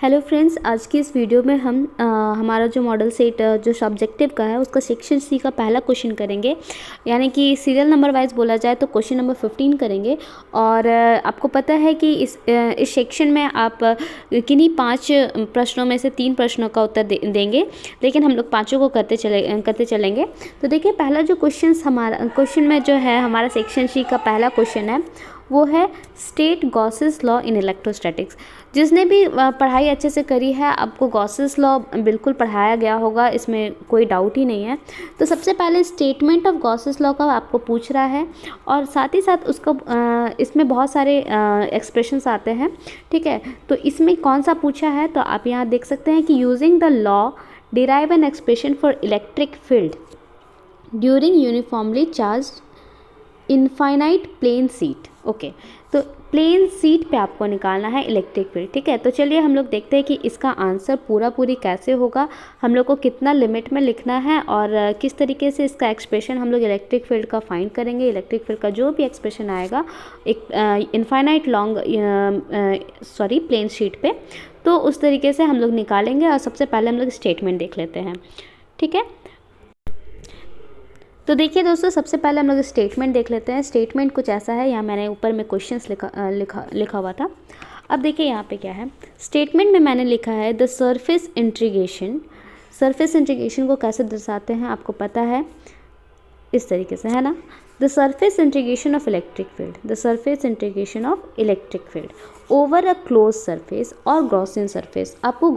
Hello friends, आज की इस वीडियो में हम हमारा जो मॉडल सेट जो सब्जेक्टिव का है उसका सेक्शन सी का पहला क्वेश्चन करेंगे। यानी कि सीरियल नंबर वाइज बोला जाए तो क्वेश्चन नंबर 15 करेंगे। और आपको पता है कि इस सेक्शन में आप किन्हीं 5 प्रश्नों में से 3 प्रश्नों का उत्तर देंगे, लेकिन हम लोग पाँचों को करते चलेंगे। तो देखिए, पहला जो क्वेश्चन में जो है हमारा सेक्शन सी का पहला क्वेश्चन है वो है state Gauss's law in electrostatics. जिसने भी पढ़ाई अच्छे से करी है आपको गॉसेस लॉ बिल्कुल पढ़ाया गया होगा, इसमें कोई डाउट ही नहीं है। तो सबसे पहले स्टेटमेंट ऑफ गॉसेस लॉ का आपको पूछ रहा है और साथ ही साथ उसको इसमें बहुत सारे एक्सप्रेशंस आते हैं, ठीक है। तो इसमें कौन सा पूछा है तो आप यहाँ देख सकते हैं कि using the law derive an expression for electric field during uniformly charge infinite plane sheet. Okay, तो प्लेन सीट पे आपको निकालना है इलेक्ट्रिक फील्ड, ठीक है। तो चलिए हम लोग देखते हैं कि इसका आंसर पूरी कैसे होगा, हम लोग को कितना लिमिट में लिखना है और किस तरीके से इसका एक्सप्रेशन हम लोग इलेक्ट्रिक फील्ड का फाइंड करेंगे। इलेक्ट्रिक फील्ड का जो भी एक्सप्रेशन आएगा एक इनफाइनाइट प्लेन शीट पे, तो उस तरीके से हम लोग निकालेंगे। और सबसे पहले हम लोग स्टेटमेंट देख लेते हैं, ठीक है। तो देखिए दोस्तों, सबसे पहले हम लोग स्टेटमेंट देख लेते हैं। स्टेटमेंट कुछ ऐसा है, यहाँ मैंने ऊपर में क्वेश्चंस लिखा हुआ था। अब देखिए यहाँ पे क्या है, स्टेटमेंट में मैंने लिखा है the surface integration. Surface integration को कैसे दर्शाते हैं आपको पता है, इस तरीके से, है ना। The surface integration of electric field, the surface integration of electric field over a closed surface और गॉसियन सरफेस। आपको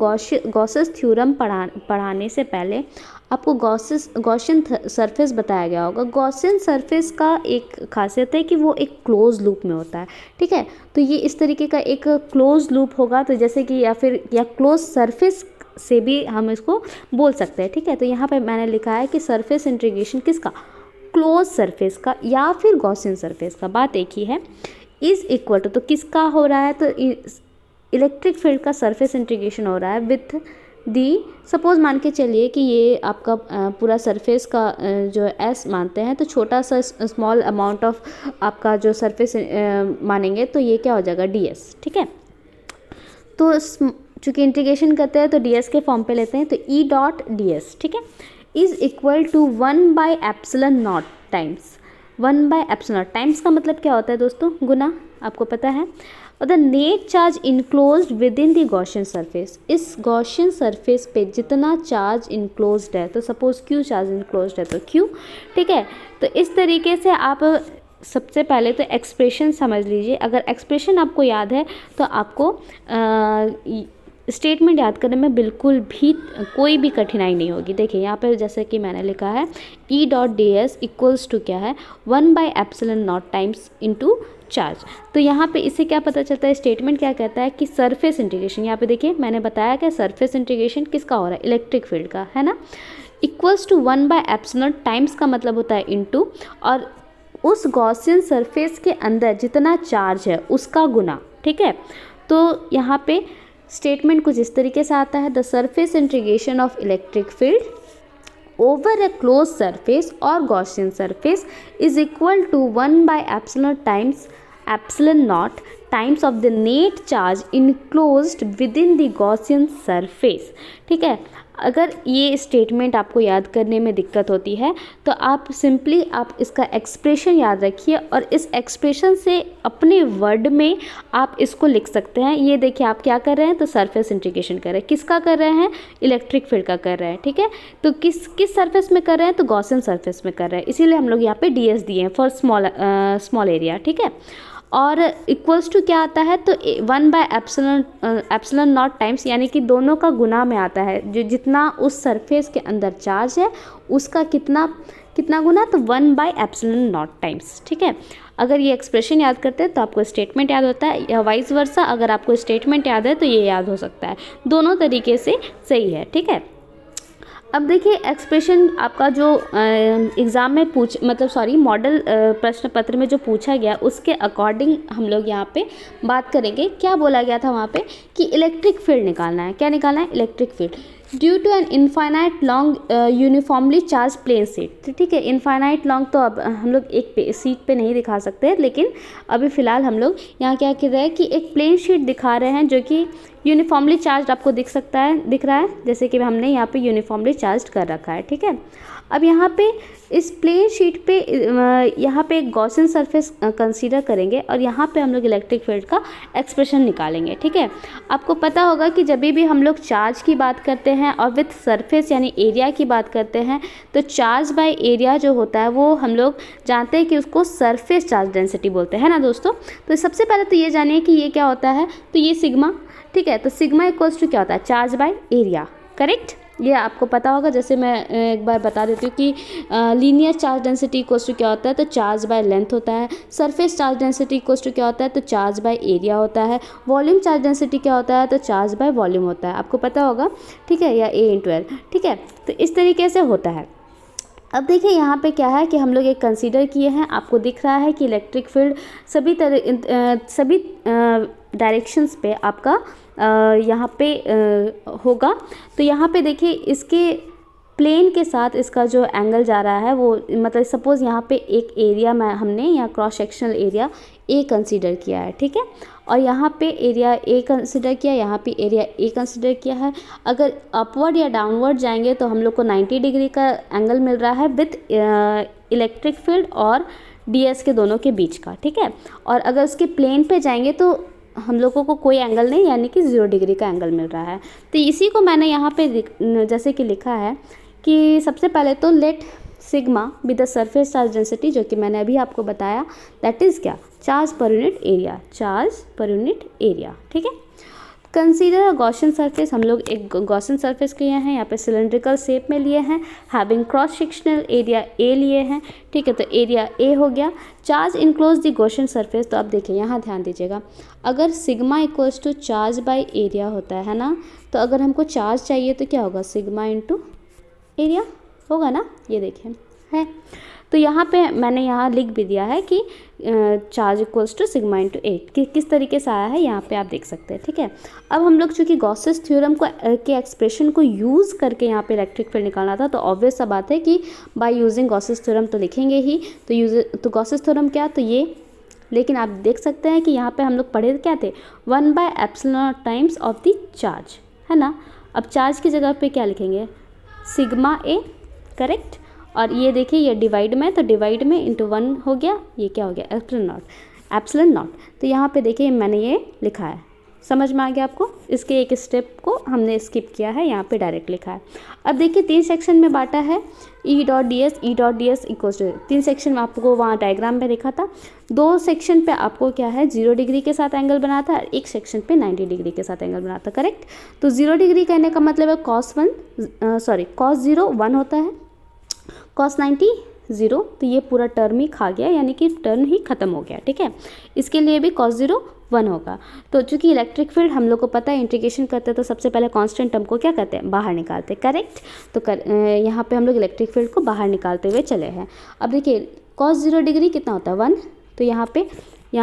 गॉसेस थ्योरम पढ़ाने से पहले आपको गॉसियन सरफेस बताया गया होगा। गॉसियन सरफेस का एक खासियत है कि वो एक क्लोज लूप में होता है, ठीक है। तो ये इस तरीके का एक क्लोज लूप होगा, तो जैसे कि या क्लोज सरफेस से भी हम इसको बोल सकते हैं, ठीक है। तो यहाँ पे मैंने लिखा है कि सरफेस इंटीग्रेशन किसका, क्लोज सरफेस का या फिर गॉसियन सरफेस का, बात एक ही है। इज इक्वल टू, तो किसका हो रहा है, तो इलेक्ट्रिक फील्ड का सरफेस इंटीग्रेशन हो रहा है विथ दी, सपोज मान के चलिए कि ये आपका पूरा सरफेस का जो एस मानते हैं, तो छोटा सा स्मॉल अमाउंट ऑफ आपका जो सरफेस मानेंगे तो ये क्या हो जाएगा, ds, ठीक है। तो चूँकि इंटीग्रेशन करते हैं तो ds के फॉर्म पे लेते हैं, तो E डॉट ds, ठीक है, is equal to 1/ε0 times 1/ε0 times का मतलब क्या होता है दोस्तों, गुना, आपको पता है। और the net charge enclosed within the Gaussian surface, इस गॉसियन सरफेस पे जितना चार्ज इनक्लोज्ड है, तो सपोज Q चार्ज इनक्लोज्ड है तो Q, ठीक है। तो इस तरीके से आप सबसे पहले तो एक्सप्रेशन समझ लीजिए। अगर एक्सप्रेशन आपको याद है तो आपको स्टेटमेंट याद करने में बिल्कुल भी कोई भी कठिनाई नहीं होगी। देखिए यहाँ पर जैसे कि मैंने लिखा है E dot ds equals to क्या है, 1/ε0 टाइम्स इंटू चार्ज। तो यहाँ पे इससे क्या पता चलता है, स्टेटमेंट क्या कहता है कि सरफेस इंटीग्रेशन, यहाँ पे देखिए मैंने बताया कि सरफेस इंटीग्रेशन किसका हो रहा है, इलेक्ट्रिक फील्ड का, है ना। इक्वल्स टू 1/ε0 टाइम्स का मतलब होता है इंटू, और उस गॉसियन सरफेस के अंदर जितना चार्ज है उसका गुना, ठीक है। तो यहाँ पे स्टेटमेंट कुछ इस तरीके से आता है, the surface integration of electric field over a closed surface और Gaussian surface is equal to 1/ε0 times ε0 times of the net charge enclosed within the Gaussian surface, ठीक है। अगर ये स्टेटमेंट आपको याद करने में दिक्कत होती है तो आप सिंपली आप इसका एक्सप्रेशन याद रखिए और इस एक्सप्रेशन से अपने वर्ड में आप इसको लिख सकते हैं। ये देखिए आप क्या कर रहे हैं, तो सरफेस इंटीग्रेशन कर रहे हैं, किसका कर रहे हैं, इलेक्ट्रिक फील्ड का कर रहे हैं, ठीक है। तो किस सरफेस में कर रहे हैं, तो गॉसियन सरफेस में कर रहे हैं, इसीलिए हम लोग यहाँ पे ds दिए हैं फॉर स्मॉल एरिया, ठीक है। और इक्वल्स टू क्या आता है, तो 1/ε0 टाइम्स, यानी कि दोनों का गुना में आता है, जो जितना उस सरफेस के अंदर चार्ज है उसका कितना गुना, तो 1/ε0 टाइम्स, ठीक है। अगर ये एक्सप्रेशन याद करते हैं तो आपको स्टेटमेंट याद होता है, या वाइस वर्सा, अगर आपको स्टेटमेंट याद है तो ये याद हो सकता है। दोनों तरीके से सही है, ठीक है। अब देखिए एक्सप्रेशन आपका जो एग्ज़ाम में मॉडल प्रश्न पत्र में जो पूछा गया उसके अकॉर्डिंग हम लोग यहाँ पे बात करेंगे। क्या बोला गया था वहाँ पे कि इलेक्ट्रिक फील्ड निकालना है, क्या निकालना है, electric field due to an infinite long uniformly charge plane sheet, ठीक है। इनफाइनाइट लॉन्ग तो अब हम लोग एक सीट पे नहीं दिखा सकते, लेकिन अभी फ़िलहाल हम लोग यहाँ क्या कर रहे हैं कि एक प्लेन शीट दिखा रहे हैं जो कि यूनिफॉर्मली चार्ज आपको दिख रहा है, जैसे कि हमने यहाँ पे यूनिफॉर्मली चार्ज कर रखा है, ठीक है। अब यहाँ पे इस प्लेन शीट पे यहाँ पे एक गॉसियन सरफेस कंसीडर करेंगे और यहाँ पे हम लोग इलेक्ट्रिक फील्ड का एक्सप्रेशन निकालेंगे, ठीक है। आपको पता होगा कि जब भी हम लोग चार्ज की बात करते हैं और विथ सरफेस यानी एरिया की बात करते हैं, तो चार्ज बाय एरिया जो होता है वो हम लोग जानते हैं कि उसको सरफेस चार्ज डेंसिटी बोलते हैं ना दोस्तों। तो सबसे पहले तो ये जानिए कि ये क्या होता है, तो ये सिग्मा, ठीक है। तो सिग्मा इक्वल्स टू क्या होता है, चार्ज बाय एरिया, करेक्ट। ये आपको पता होगा, जैसे मैं एक बार बता देती हूँ कि linear charge density equals to क्या होता है, तो चार्ज बाय लेंथ होता है। Surface charge density equals to क्या होता है, तो चार्ज बाय एरिया होता है। वॉल्यूम चार्ज डेंसिटी क्या होता है, तो चार्ज बाय वॉल्यूम होता है, आपको पता होगा, ठीक है, या A/L, ठीक है। तो इस तरीके से होता है। अब देखिए यहाँ पे क्या है कि हम लोग एक कंसीडर किए हैं, आपको दिख रहा है कि इलेक्ट्रिक फील्ड सभी डायरेक्शंस पे आपका यहाँ पे होगा। तो यहाँ पे देखिए इसके प्लेन के साथ इसका जो एंगल जा रहा है वो, मतलब सपोज़ यहाँ पे एक एरिया में हमने यहाँ cross sectional area A consider किया है, ठीक है। और यहाँ पे एरिया A कंसीडर किया, यहाँ पे एरिया A कंसीडर किया है। अगर अपवर्ड या डाउनवर्ड जाएंगे तो हम लोग को 90 डिग्री का एंगल मिल रहा है विथ इलेक्ट्रिक फील्ड और DS के दोनों के बीच का, ठीक है। और अगर उसके प्लेन पे जाएंगे तो हम लोगों को कोई एंगल नहीं, यानी कि 0 डिग्री का एंगल मिल रहा है। तो इसी को मैंने यहाँ पे जैसे कि लिखा है कि सबसे पहले तो let sigma be the surface charge density, जो कि मैंने अभी आपको बताया, दैट इज़ क्या, charge per unit area, charge per unit area, ठीक है। कंसीडर अ गॉसियन सरफेस, हम लोग एक गॉसियन सरफेस लिए हैं, यहाँ पे सिलेंड्रिकल शेप में लिए हैं, having cross sectional area A लिए हैं, ठीक है। तो एरिया A हो गया। Charge enclose the Gaussian surface, तो आप देखिए यहाँ ध्यान दीजिएगा, अगर sigma equals to charge by area होता है ना, तो अगर हमको चार्ज चाहिए तो क्या होगा, सिग्मा इंटू एरिया होगा ना, ये देखिए है। तो यहाँ पे मैंने यहाँ लिख भी दिया है कि charge equals to sigma into 8 किस तरीके से आया है, यहाँ पे आप देख सकते हैं, ठीक है। अब हम लोग चूँकि गॉसेस थ्योरम को के एक्सप्रेशन को यूज़ करके यहाँ पे इलेक्ट्रिक फील्ड निकालना था, तो ऑब्वियस सा बात है कि बाय यूजिंग गॉसेस थ्योरम तो लिखेंगे ही। तो गॉसेस थ्योरम क्या, तो ये, लेकिन आप देख सकते हैं कि यहाँ पे हम लोग पढ़े क्या थे, 1/ε0 टाइम्स ऑफ द चार्ज, है ना। अब चार्ज की जगह पे क्या लिखेंगे, सिग्मा A, करेक्ट। और ये देखिए ये डिवाइड में, तो डिवाइड में इंटू 1 हो गया, ये क्या हो गया, एप्सिलॉन नॉट। तो यहाँ पे देखिए मैंने ये लिखा है, समझ में आ गया आपको। इसके एक स्टेप को हमने स्किप किया है, यहाँ पे डायरेक्ट लिखा है। अब देखिए 3 सेक्शन में बांटा है, E.ds इक्वल्स टू 3 सेक्शन में आपको वहाँ डायग्राम में देखा था। 2 सेक्शन पे आपको क्या है, 0 डिग्री के साथ एंगल बना था, और 1 सेक्शन पे 90 डिग्री के साथ एंगल बना था, करेक्ट। तो 0 डिग्री कहने का मतलब है cos 0 1 होता है, cos 90 0, तो ये पूरा टर्म ही खा गया, यानी कि टर्म ही खत्म हो गया, ठीक है। इसके लिए भी cos 0 1 होगा। तो चूंकि इलेक्ट्रिक फील्ड हम लोग को पता है, इंटीग्रेशन करते हैं तो सबसे पहले कांस्टेंट टर्म को क्या करते हैं, बाहर निकालते हैं, करेक्ट। तो यहाँ पे हम लोग इलेक्ट्रिक फील्ड को बाहर निकालते हुए चले हैं। अब देखिए cos 0 डिग्री कितना होता है, 1, तो यहाँ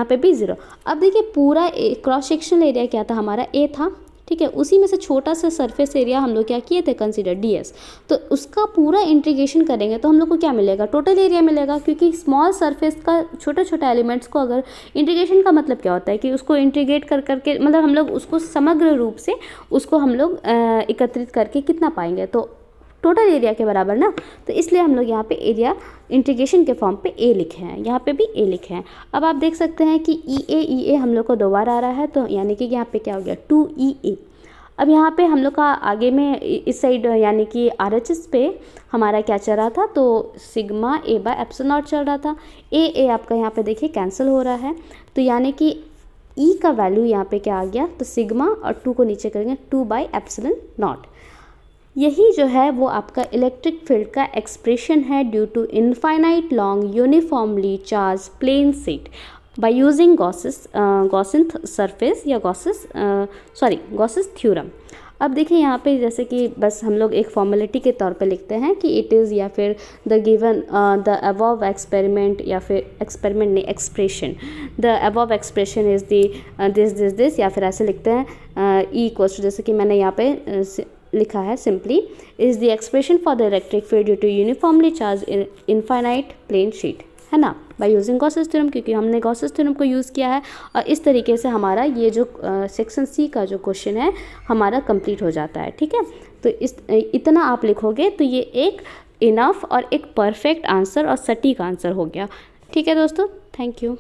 पे भी 0। अब देखिए पूरा क्रॉस सेक्शनल एरिया क्या था, हमारा A था, ठीक है। उसी में से छोटा सा सरफेस एरिया हम लोग क्या किए थे, कंसीडर DS। तो उसका पूरा इंटीग्रेशन करेंगे तो हम लोग को क्या मिलेगा, टोटल एरिया मिलेगा, क्योंकि स्मॉल सरफेस का छोटा छोटा एलिमेंट्स को अगर इंटीग्रेशन का मतलब क्या होता है कि उसको इंटीग्रेट कर करके, मतलब हम लोग उसको समग्र रूप से उसको हम लोग एकत्रित करके कितना पाएंगे, तो टोटल एरिया के बराबर ना। तो इसलिए हम लोग यहाँ पे एरिया इंटीग्रेशन के फॉर्म पे A लिखे हैं, यहाँ पे भी A लिखे हैं। अब आप देख सकते हैं कि EA हम लोग को 2 बार आ रहा है, तो यानी कि यहाँ पे क्या हो गया, 2EA। अब यहाँ पे हम लोग का आगे में इस साइड यानी कि RHS पे हमारा क्या चल रहा था, तो सिग्मा A/ε0 चल रहा था। A आपका यहाँ पे देखिए कैंसिल हो रहा है, तो यानी कि E का वैल्यू यहाँ पे क्या आ गया, तो सिग्मा और 2 को नीचे करेंगे 2/ε0। यही जो है वो आपका इलेक्ट्रिक फील्ड का एक्सप्रेशन है due to infinite long uniformly charge plane sheet by using Gaussian surface या गॉसेस थ्योरम। अब देखिए यहाँ पे जैसे कि बस हम लोग एक फॉर्मेलिटी के तौर पे लिखते हैं कि इट इज़ या फिर the given the above experiment, या फिर एक्सपेरिमेंट नहीं expression, the above expression is the this, या फिर ऐसे लिखते हैं E इक्वल्स टू, जैसे कि मैंने यहाँ पे लिखा है simply, is the expression for the electric field due to uniformly charge infinite plane sheet, है ना, बाय यूजिंग गॉसेस थ्योरम, क्योंकि हमने गॉसेस थ्योरम को यूज़ किया है। और इस तरीके से हमारा ये जो सेक्शन सी का जो क्वेश्चन है हमारा कंप्लीट हो जाता है। ठीक है, तो इतना आप लिखोगे तो ये एक इनफ और एक परफेक्ट आंसर और सटीक आंसर हो गया। ठीक है दोस्तों, थैंक यू।